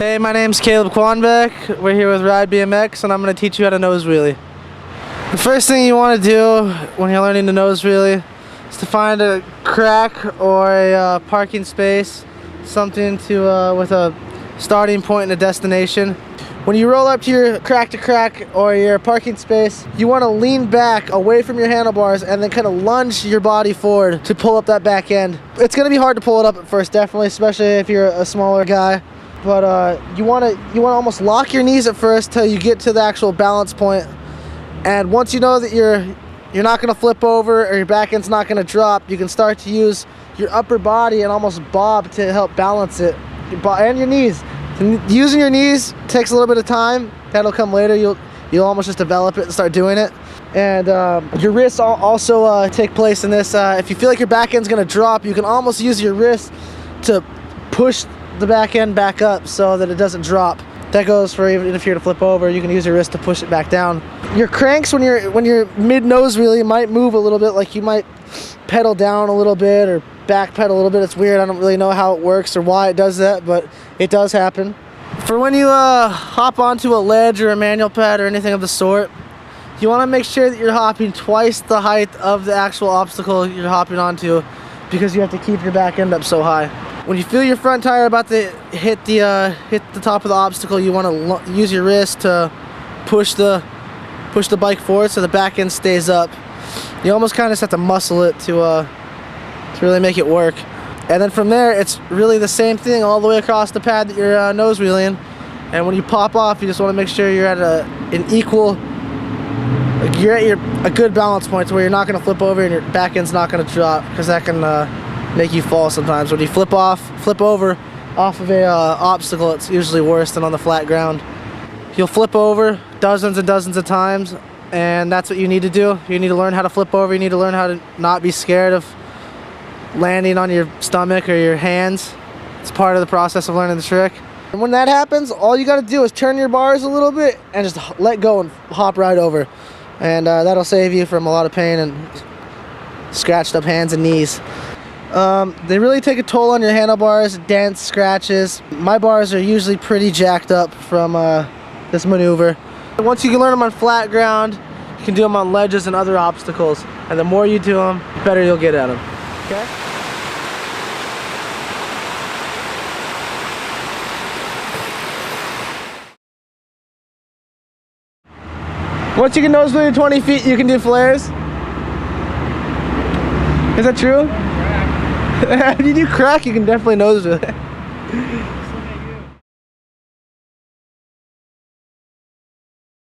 Hey, my name's Caleb Quanbeck. We're here with Ride BMX, and I'm going to teach you how to nose wheelie. The first thing you want to do when you're learning to nose wheelie is to find a crack or a parking space, something to with a starting point and a destination. When you roll up to your crack or your parking space, you want to lean back away from your handlebars and then kind of lunge your body forward to pull up that back end. It's going to be hard to pull it up at first, definitely, especially if you're a smaller guy. But you want to almost lock your knees at first till you get to the actual balance point. And once you know that you're not going to flip over or your back end's not going to drop, you can start to use your upper body and almost bob to help balance it. And your knees. Using your knees takes a little bit of time. That'll come later. You'll almost just develop it and start doing it. And your wrists also take place in this. If you feel like your back end's going to drop, you can almost use your wrists to push the back end back up so that it doesn't drop. That goes for even if you're to flip over, you can use your wrist to push it back down. Your cranks when you're mid nose wheelie might move a little bit, like you might pedal down a little bit or back pedal a little bit. It's weird. I don't really know how it works or why it does that, but it does happen. For when you hop onto a ledge or a manual pad or anything of the sort, you want to make sure that you're hopping twice the height of the actual obstacle you're hopping onto, because you have to keep your back end up so high. When you feel your front tire about to hit the top of the obstacle, you want to use your wrist to push the bike forward so the back end stays up. You almost kind of just have to muscle it to really make it work. And then from there, it's really the same thing all the way across the pad that you're nose wheeling. And when you pop off, you just want to make sure you're at an equal, like you're at a good balance point to where you're not going to flip over and your back end's not going to drop, because that can make you fall sometimes. When you flip over off of a obstacle, it's usually worse than on the flat ground. You'll flip over dozens and dozens of times, and that's what you need to do. You need to learn how to flip over. You need to learn how to not be scared of landing on your stomach or your hands. It's part of the process of learning the trick. And when that happens, all you got to do is turn your bars a little bit and just let go and hop right over. And that'll save you from a lot of pain and scratched up hands and knees. They really take a toll on your handlebars, dents, scratches. My bars are usually pretty jacked up from this maneuver. Once you can learn them on flat ground, you can do them on ledges and other obstacles. And the more you do them, the better you'll get at them. Okay? Once you can nose wheel 20 feet, you can do flares. Is that true? If you do crack, you can definitely nose wheel it.